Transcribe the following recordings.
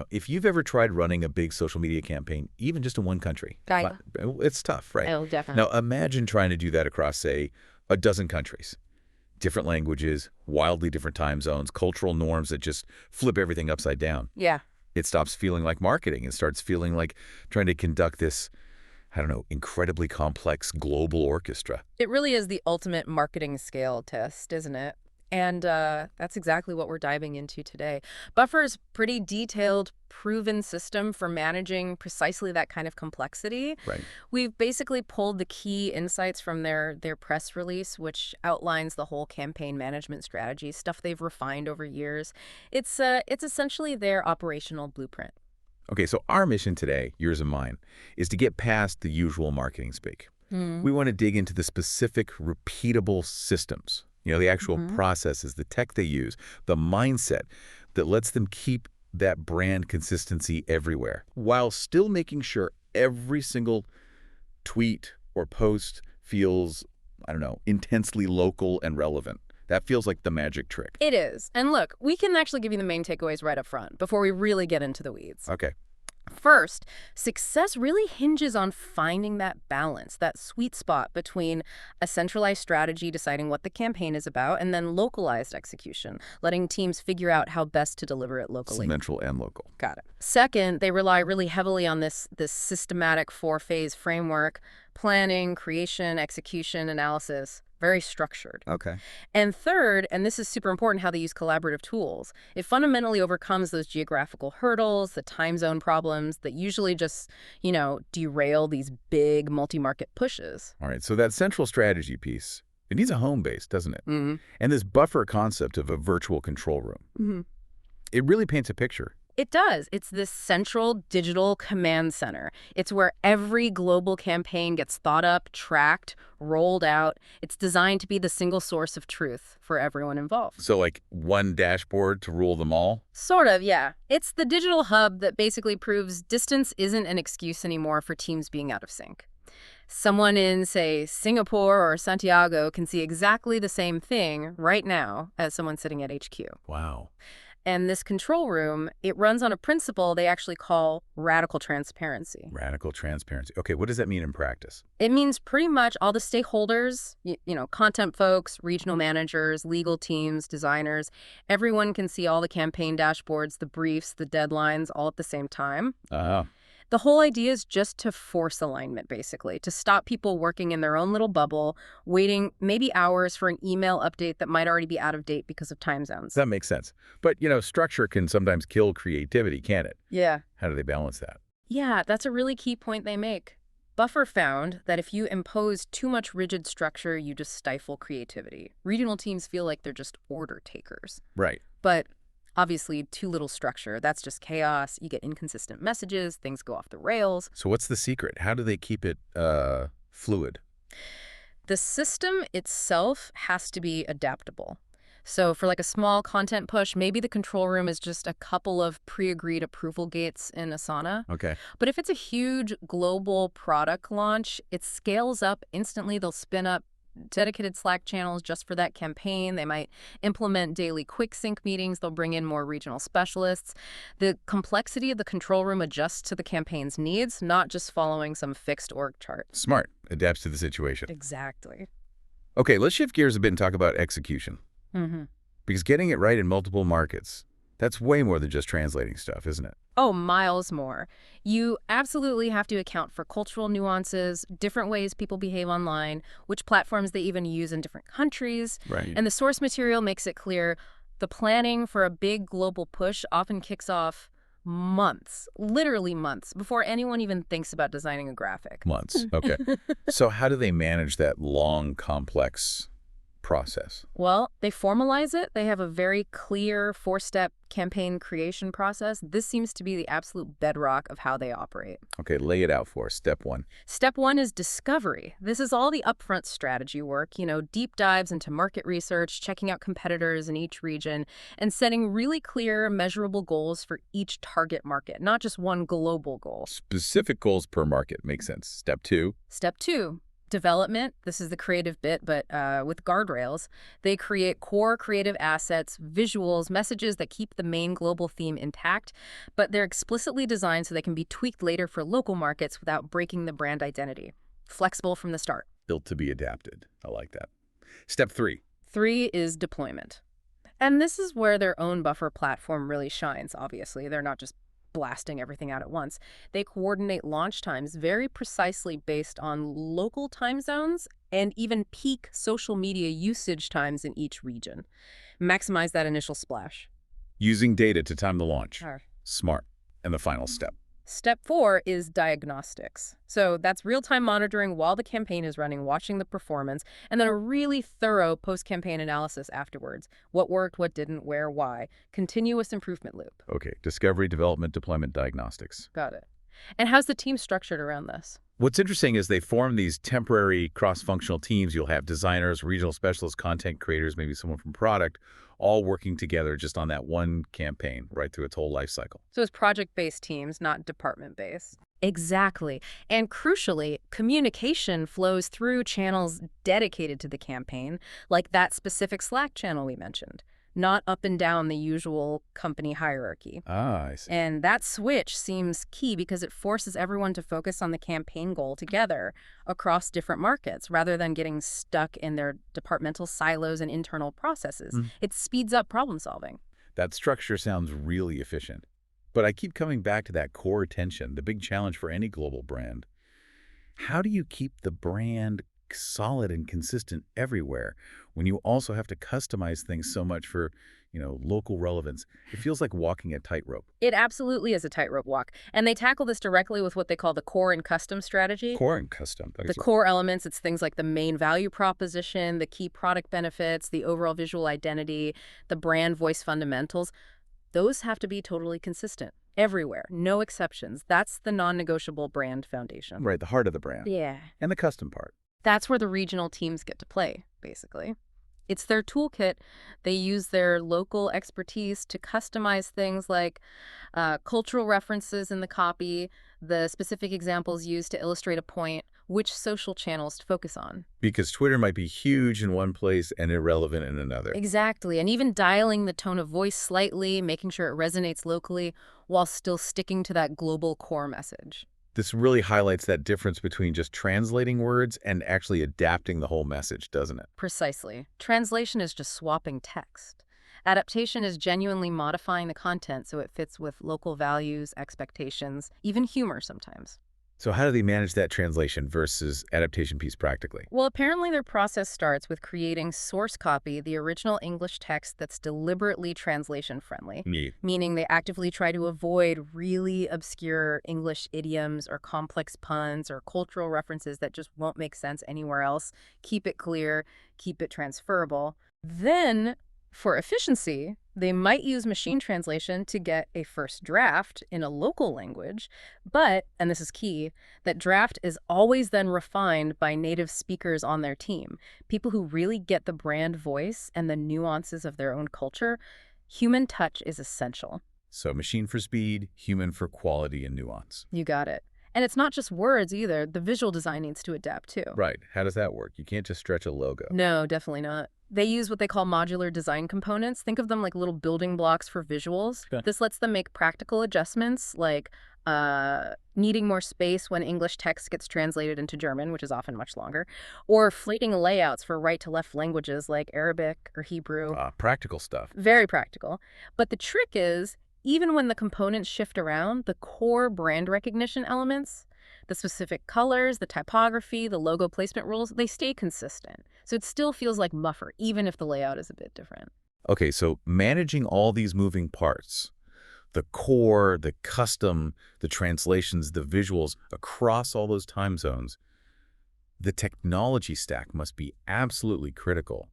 if you've ever tried running a big social media campaign, even just in one country, it's tough, right? Oh, definitely. Now, imagine trying to do that across, say, a dozen countries. Different languages, wildly different time zones, cultural norms that just flip everything upside down. Yeah. It stops feeling like marketing and starts feeling like trying to conduct this, I don't know, incredibly complex global orchestra. It really is the ultimate marketing scale test, isn't it? And that's exactly what we're diving into today. Buffer's pretty detailed, proven system for managing precisely that kind of complexity. Right. We've basically pulled the key insights from their press release, which outlines the whole campaign management strategy, stuff they've refined over years. It's essentially their operational blueprint. Okay, so our mission today, yours and mine, is to get past the usual marketing speak. We want to dig into the specific, repeatable systems, the actual processes, the tech they use, the mindset that lets them keep that brand consistency everywhere, while still making sure every single tweet or post feels, I don't know, intensely local and relevant. That feels like the magic trick. It is. And look, we can actually give you the main takeaways right up front before we really get into the weeds. Okay. First, success really hinges on finding that balance, that sweet spot between a centralized strategy deciding what the campaign is about and then localized execution, letting teams figure out how best to deliver it locally. Central and local. Got it. Second, they rely really heavily on this systematic 4-phase framework: planning, creation, execution, analysis. Very structured. Okay. And third, and this is super important, how they use collaborative tools. It fundamentally overcomes those geographical hurdles, the time zone problems that usually just, derail these big multi-market pushes. All right, so that central strategy piece, it needs a home base, doesn't it? And this buffer concept of a virtual control room, it really paints a picture. It does. It's this central digital command center. It's where every global campaign gets thought up, tracked, rolled out. It's designed to be the single source of truth for everyone involved. So like one dashboard to rule them all? Sort of, yeah. It's the digital hub that basically proves distance isn't an excuse anymore for teams being out of sync. Someone in, say, Singapore or Santiago can see exactly the same thing right now as someone sitting at HQ. Wow. And this control room, it runs on a principle they actually call radical transparency. Radical transparency. Okay, what does that mean in practice? It means pretty much all the stakeholders, content folks, regional managers, legal teams, designers, everyone can see all the campaign dashboards, the briefs, the deadlines, all at the same time. The whole idea is just to force alignment, basically, to stop people working in their own little bubble, waiting maybe hours for an email update that might already be out of date because of time zones. That makes sense. But, structure can sometimes kill creativity, can't it? Yeah. How do they balance that? Yeah, that's a really key point they make. Buffer found that if you impose too much rigid structure, you just stifle creativity. Regional teams feel like they're just order takers. Right. But obviously, too little structure, that's just chaos. You get inconsistent messages, things go off the rails. So what's the secret? How do they keep it fluid? The system itself has to be adaptable. So for like a small content push, maybe the control room is just a couple of pre-agreed approval gates in Asana. Okay. But if it's a huge global product launch, it scales up instantly. They'll spin up dedicated Slack channels just for that campaign. They might implement daily quick sync meetings. They'll bring in more regional specialists. The complexity of the control room adjusts to the campaign's needs, not just following some fixed org chart. Smart. Adapts to the situation. Exactly. Okay, let's shift gears a bit and talk about execution. Because getting it right in multiple markets, that's way more than just translating stuff, isn't it? Oh, miles more. You absolutely have to account for cultural nuances, different ways people behave online, which platforms they even use in different countries. Right. And the source material makes it clear the planning for a big global push often kicks off months, literally months, before anyone even thinks about designing a graphic. Months. Okay. So how do they manage that long, complex process? Well, they formalize it. They have a very clear 4-step campaign creation process. This seems to be the absolute bedrock of how they operate. Okay, lay it out for us. Step 1. Step 1 is discovery. This is all the upfront strategy work, deep dives into market research, checking out competitors in each region, and setting really clear, measurable goals for each target market, not just one global goal. Specific goals per market. Makes sense. Step 2. Step 2. Development, this is the creative bit, but with guardrails. They create core creative assets, visuals, messages that keep the main global theme intact, but they're explicitly designed so they can be tweaked later for local markets without breaking the brand identity. Flexible from the start. Built to be adapted. I like that. Step 3. 3 is deployment. And this is where their own buffer platform really shines, obviously. They're not just blasting everything out at once. They coordinate launch times very precisely based on local time zones and even peak social media usage times in each region. Maximize that initial splash. Using data to time the launch. Sure. Smart. And the final step. Step 4 is diagnostics. So that's real-time monitoring while the campaign is running, watching the performance, and then a really thorough post-campaign analysis afterwards. What worked, what didn't, where, why. Continuous improvement loop. Okay, discovery, development, deployment, diagnostics. Got it. And how's the team structured around this? What's interesting is they form these temporary cross-functional teams. You'll have designers, regional specialists, content creators, maybe someone from product, all working together just on that one campaign right through its whole life cycle. So it's project-based teams, not department-based. Exactly. And crucially, communication flows through channels dedicated to the campaign, like that specific Slack channel we mentioned, not up and down the usual company hierarchy. Ah, I see. And that switch seems key because it forces everyone to focus on the campaign goal together across different markets rather than getting stuck in their departmental silos and internal processes. It speeds up problem solving. That structure sounds really efficient. But I keep coming back to that core tension, the big challenge for any global brand. How do you keep the brand solid and consistent everywhere when you also have to customize things so much for, local relevance? It feels like walking a tightrope. It absolutely is a tightrope walk. And they tackle this directly with what they call the core and custom strategy. Core and custom. The core elements, it's things like the main value proposition, the key product benefits, the overall visual identity, the brand voice fundamentals. Those have to be totally consistent everywhere, no exceptions. That's the non-negotiable brand foundation. Right, the heart of the brand. Yeah. And the custom part. That's where the regional teams get to play, basically. It's their toolkit. They use their local expertise to customize things like cultural references in the copy, the specific examples used to illustrate a point, which social channels to focus on. Because Twitter might be huge in one place and irrelevant in another. Exactly. And even dialing the tone of voice slightly, making sure it resonates locally while still sticking to that global core message. This really highlights that difference between just translating words and actually adapting the whole message, doesn't it? Precisely. Translation is just swapping text. Adaptation is genuinely modifying the content so it fits with local values, expectations, even humor sometimes. So how do they manage that translation versus adaptation piece practically? Well, apparently their process starts with creating source copy, the original English text that's deliberately translation-friendly. Neat. Meaning they actively try to avoid really obscure English idioms or complex puns or cultural references that just won't make sense anywhere else. Keep it clear, keep it transferable. Then, for efficiency, they might use machine translation to get a first draft in a local language, but, and this is key, that draft is always then refined by native speakers on their team, people who really get the brand voice and the nuances of their own culture. Human touch is essential. So machine for speed, human for quality and nuance. You got it. And it's not just words either. The visual design needs to adapt too. Right. How does that work? You can't just stretch a logo. No, definitely not. They use what they call modular design components. Think of them like little building blocks for visuals. Okay. This lets them make practical adjustments, like needing more space when English text gets translated into German, which is often much longer, or fleeting layouts for right-to-left languages like Arabic or Hebrew. Practical stuff. Very practical. But the trick is, even when the components shift around, the core brand recognition elements, the specific colors, the typography, the logo placement rules, they stay consistent. So it still feels like buffer, even if the layout is a bit different. Okay, so managing all these moving parts, the core, the custom, the translations, the visuals across all those time zones, the technology stack must be absolutely critical.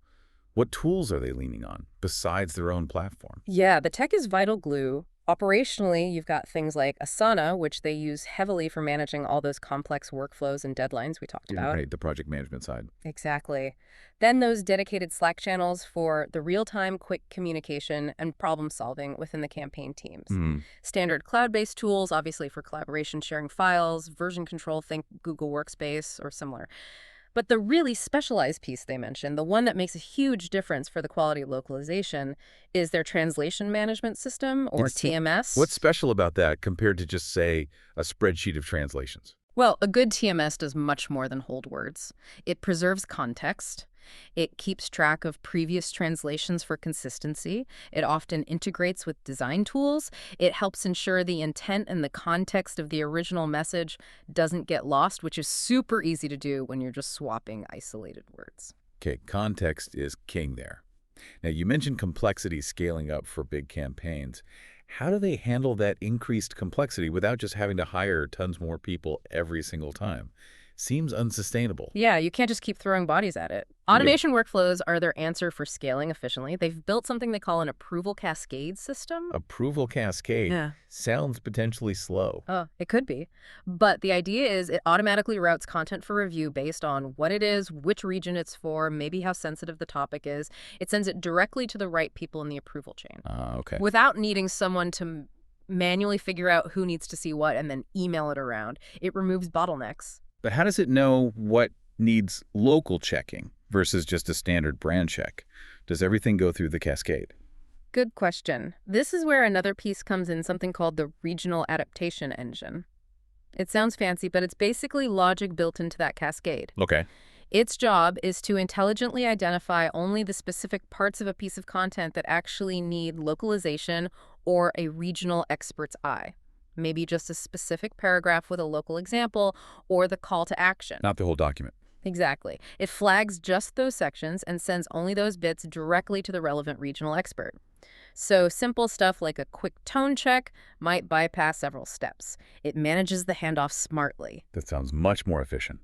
What tools are they leaning on besides their own platform? Yeah, the tech is vital glue. Operationally, you've got things like Asana, which they use heavily for managing all those complex workflows and deadlines we talked about. Right, the project management side. Exactly. Then those dedicated Slack channels for the real-time quick communication and problem solving within the campaign teams. Standard cloud-based tools, obviously for collaboration, sharing files, version control, think Google Workspace or similar. But the really specialized piece they mentioned, the one that makes a huge difference for the quality of localization, is their translation management system, or What's TMS. special about that compared to just, say, a spreadsheet of translations? Well, a good TMS does much more than hold words. It preserves context. It keeps track of previous translations for consistency. It often integrates with design tools. It helps ensure the intent and the context of the original message doesn't get lost, which is super easy to do when you're just swapping isolated words. Okay, context is king there. Now, you mentioned complexity scaling up for big campaigns. How do they handle that increased complexity without just having to hire tons more people every single time? Seems unsustainable. Yeah, you can't just keep throwing bodies at it. Yeah. Automation workflows are their answer for scaling efficiently. They've built something they call an approval cascade system. Approval cascade Yeah. sounds potentially slow. Oh, it could be. But the idea is it automatically routes content for review based on what it is, which region it's for, maybe how sensitive the topic is. It sends it directly to the right people in the approval chain Okay. without needing someone to manually figure out who needs to see what and then email it around. It removes bottlenecks. But how does it know what needs local checking versus just a standard brand check? Does everything go through the cascade? Good question. This is where another piece comes in, something called the regional adaptation engine. It sounds fancy, but it's basically logic built into that cascade. Okay. Its job is to intelligently identify only the specific parts of a piece of content that actually need localization or a regional expert's eye. Maybe just a specific paragraph with a local example or the call to action. Not the whole document. Exactly. It flags just those sections and sends only those bits directly to the relevant regional expert. So simple stuff like a quick tone check might bypass several steps. It manages the handoff smartly. That sounds much more efficient.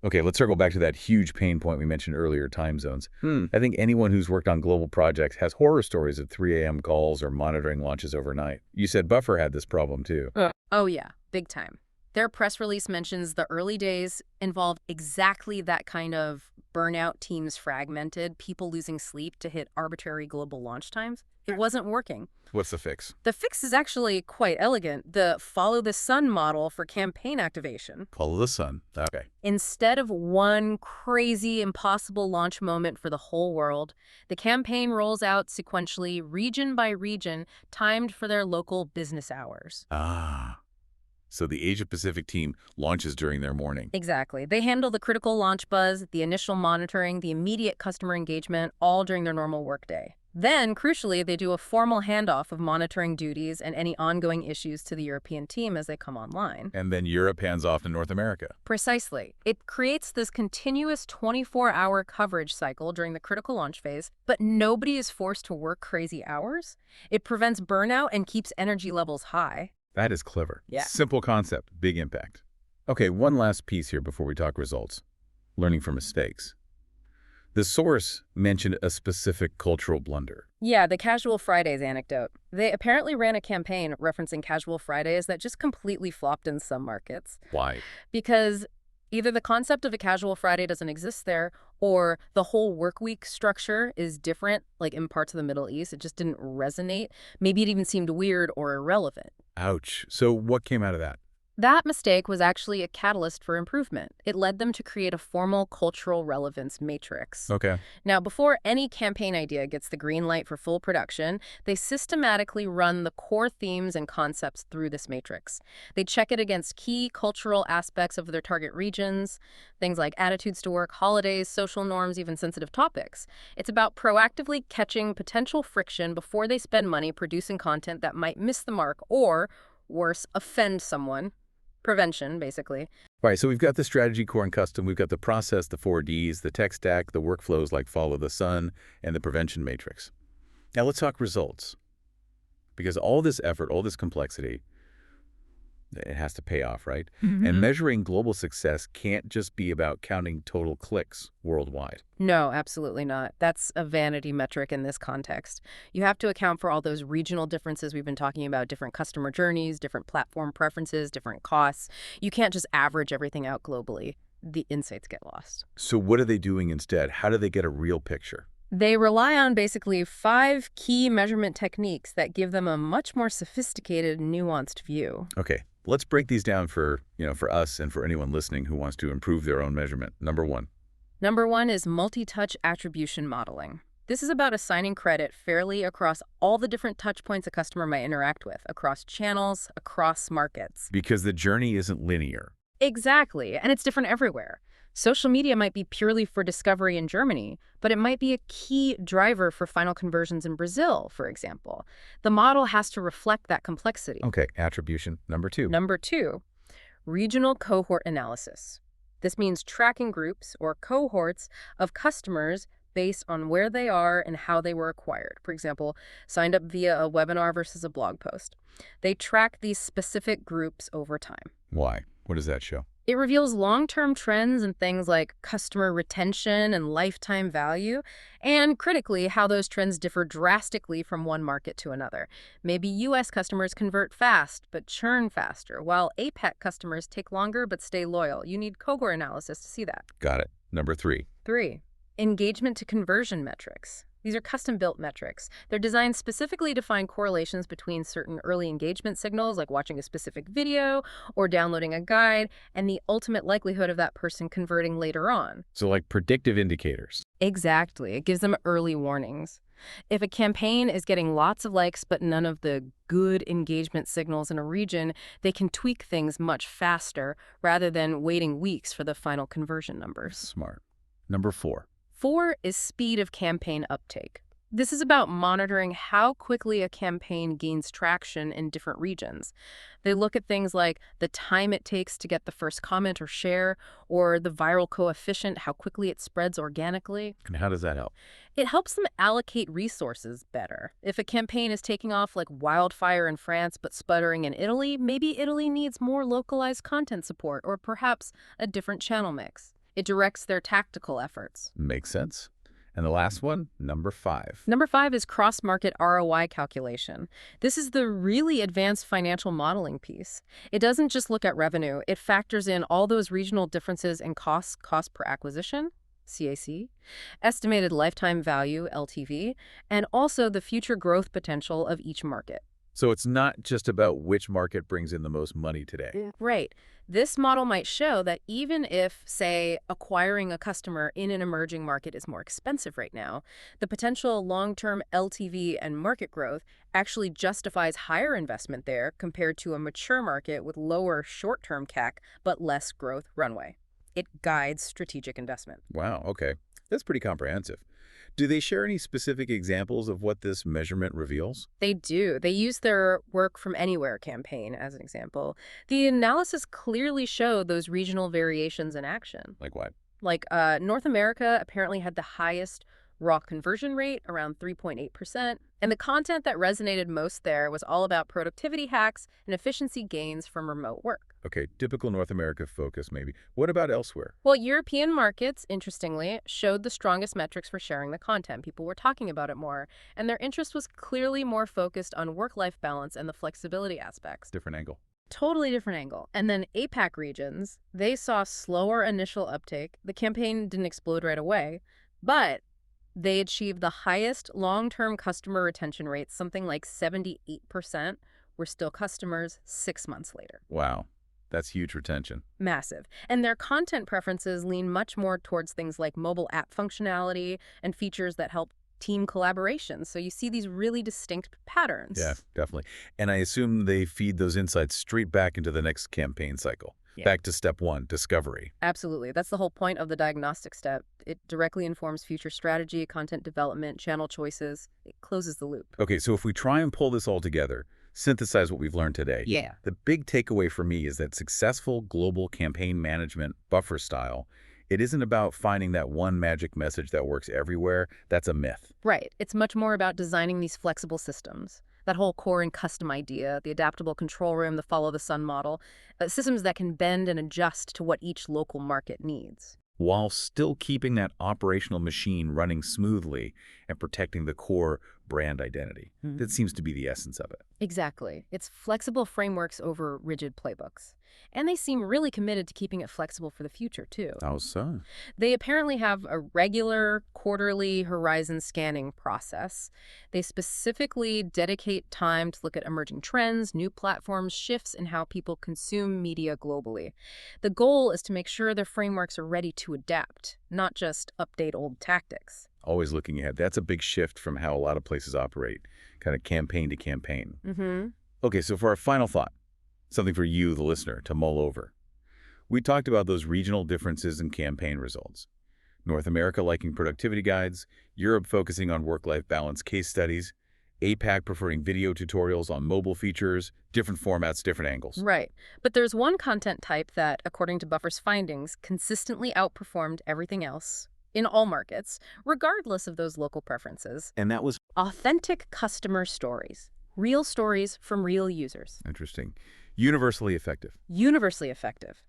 Okay, let's circle back to that huge pain point we mentioned earlier, time zones. I think anyone who's worked on global projects has horror stories of 3 a.m. calls or monitoring launches overnight. You said Buffer had this problem too. Oh yeah, big time. Their press release mentions the early days involved exactly that kind of burnout, teams fragmented, people losing sleep to hit arbitrary global launch times. It wasn't working. What's the fix? The fix is actually quite elegant, the follow the sun model for campaign activation. Follow the sun. Okay. Instead of one crazy, impossible launch moment for the whole world, the campaign rolls out sequentially, region by region, timed for their local business hours. So the Asia-Pacific team launches during their morning. Exactly. They handle the critical launch buzz, the initial monitoring, the immediate customer engagement, all during their normal workday. Then, crucially, they do a formal handoff of monitoring duties and any ongoing issues to the European team as they come online. And then Europe hands off to North America. Precisely. It creates this continuous 24-hour coverage cycle during the critical launch phase, but nobody is forced to work crazy hours. It prevents burnout and keeps energy levels high. That is clever. Yeah. Simple concept, big impact. Okay, one last piece here before we talk results. Learning from mistakes. The source mentioned a specific cultural blunder. Yeah, the Casual Fridays anecdote. They apparently ran a campaign referencing Casual Fridays that just completely flopped in some markets. Why? Because either the concept of a Casual Friday doesn't exist there, or the whole work week structure is different, like in parts of the Middle East. It just didn't resonate. Maybe it even seemed weird or irrelevant. Ouch. So what came out of that? That mistake was actually a catalyst for improvement. It led them to create a formal cultural relevance matrix. Okay. Now, before any campaign idea gets the green light for full production, they systematically run the core themes and concepts through this matrix. They check it against key cultural aspects of their target regions, things like attitudes to work, holidays, social norms, even sensitive topics. It's about proactively catching potential friction before they spend money producing content that might miss the mark or, worse, offend someone. Prevention, basically. All right, so we've got the strategy, core, and custom. We've got the process, the 4Ds, the tech stack, the workflows like follow the sun, and the prevention matrix. Now let's talk results. Because all this effort, all this complexity, it has to pay off, right? And measuring global success can't just be about counting total clicks worldwide. No, absolutely not. That's a vanity metric in this context. You have to account for all those regional differences we've been talking about, different customer journeys, different platform preferences, different costs. You can't just average everything out globally. The insights get lost. So what are they doing instead? How do they get a real picture? They rely on basically 5 key measurement techniques that give them a much more sophisticated, nuanced view. Okay, Let's break these down for us and for anyone listening who wants to improve their own measurement. Number one. Number one is multi-touch attribution modeling. This is about assigning credit fairly across all the different touch points a customer might interact with, across channels, across markets. Because the journey isn't linear. Exactly, and it's different everywhere. Social media might be purely for discovery in Germany, but it might be a key driver for final conversions in Brazil, for example. The model has to reflect that complexity. Okay, attribution. Number two. Number two, regional cohort analysis. This means tracking groups or cohorts of customers based on where they are and how they were acquired. For example, signed up via a webinar versus a blog post. They track these specific groups over time. Why? What does that show? It reveals long-term trends in things like customer retention and lifetime value, and critically, how those trends differ drastically from one market to another. Maybe U.S. customers convert fast but churn faster, while APAC customers take longer but stay loyal. You need cohort analysis to see that. Got it. Number three. 3. Engagement to conversion metrics. These are custom-built metrics. They're designed specifically to find correlations between certain early engagement signals, like watching a specific video or downloading a guide, and the ultimate likelihood of that person converting later on. So like predictive indicators. Exactly. It gives them early warnings. If a campaign is getting lots of likes but none of the good engagement signals in a region, they can tweak things much faster rather than waiting weeks for the final conversion numbers. Smart. Number four. 4 is speed of campaign uptake. This is about monitoring how quickly a campaign gains traction in different regions. They look at things like the time it takes to get the first comment or share, or the viral coefficient, how quickly it spreads organically. And how does that help? It helps them allocate resources better. If a campaign is taking off like wildfire in France but sputtering in Italy, maybe Italy needs more localized content support or perhaps a different channel mix. It directs their tactical efforts. Makes sense. And the last one, number 5. Number 5 is cross-market ROI calculation. This is the really advanced financial modeling piece. It doesn't just look at revenue. It factors in all those regional differences in cost per acquisition, CAC, estimated lifetime value, LTV, and also the future growth potential of each market. So it's not just about which market brings in the most money today. Right. This model might show that even if, say, acquiring a customer in an emerging market is more expensive right now, the potential long-term LTV and market growth actually justifies higher investment there compared to a mature market with lower short-term CAC but less growth runway. It guides strategic investment. Wow, okay. That's pretty comprehensive. Do they share any specific examples of what this measurement reveals? They do. They use their Work From Anywhere campaign as an example. The analysis clearly showed those regional variations in action. Like what? Like North America apparently had the highest raw conversion rate, around 3.8%. And the content that resonated most there was all about productivity hacks and efficiency gains from remote work. Okay, typical North America focus maybe. What about elsewhere? Well, European markets, interestingly, showed the strongest metrics for sharing the content. People were talking about it more, and their interest was clearly more focused on work-life balance and the flexibility aspects. Different angle. Totally different angle. And then APAC regions, they saw slower initial uptake. The campaign didn't explode right away, but they achieved the highest long-term customer retention rate, something like 78%, were still customers 6 months later. Wow. That's huge retention. Massive. And their content preferences lean much more towards things like mobile app functionality and features that help team collaboration. So you see these really distinct patterns. Yeah, definitely. And I assume they feed those insights straight back into the next campaign cycle. Yeah. Back to step 1, discovery. Absolutely. That's the whole point of the diagnostic step. It directly informs future strategy, content development, channel choices. It closes the loop. Okay, so if we try and pull this all together, synthesize what we've learned today. Yeah. The big takeaway for me is that successful global campaign management buffer style, it isn't about finding that one magic message that works everywhere. That's a myth. Right. It's much more about designing these flexible systems. That whole core and custom idea, the adaptable control room, the follow-the-sun model, systems that can bend and adjust to what each local market needs. While still keeping that operational machine running smoothly and protecting the core brand identity. That seems to be the essence of it. Exactly. It's flexible frameworks over rigid playbooks. And they seem really committed to keeping it flexible for the future, too. How so? They apparently have a regular quarterly horizon scanning process. They specifically dedicate time to look at emerging trends, new platforms, shifts in how people consume media globally. The goal is to make sure their frameworks are ready to adapt, not just update old tactics. Always looking ahead. That's a big shift from how a lot of places operate, kind of campaign to campaign. Okay, so for our final thought, something for you, the listener, to mull over. We talked about those regional differences in campaign results. North America liking productivity guides, Europe focusing on work-life balance case studies, APAC preferring video tutorials on mobile features, different formats, different angles. Right. But there's one content type that, according to Buffer's findings, consistently outperformed everything else in all markets, regardless of those local preferences. And that was Authentic customer stories. Real stories from real users. interesting. Universally effective. Universally effective.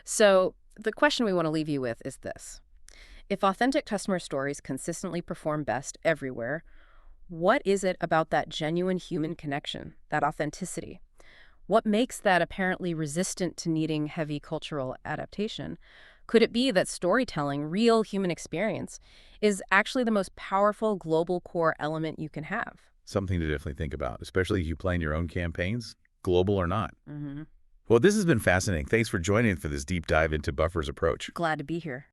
So the question we want to leave you with is this. If authentic customer stories consistently perform best everywhere, what is it about that genuine human connection, that authenticity? What makes that apparently resistant to needing heavy cultural adaptation? Could it be that storytelling, real human experience, is actually the most powerful global core element you can have? Something to definitely think about, especially if you plan your own campaigns, global or not. Well, this has been fascinating. Thanks for joining for this deep dive into Buffer's approach. Glad to be here.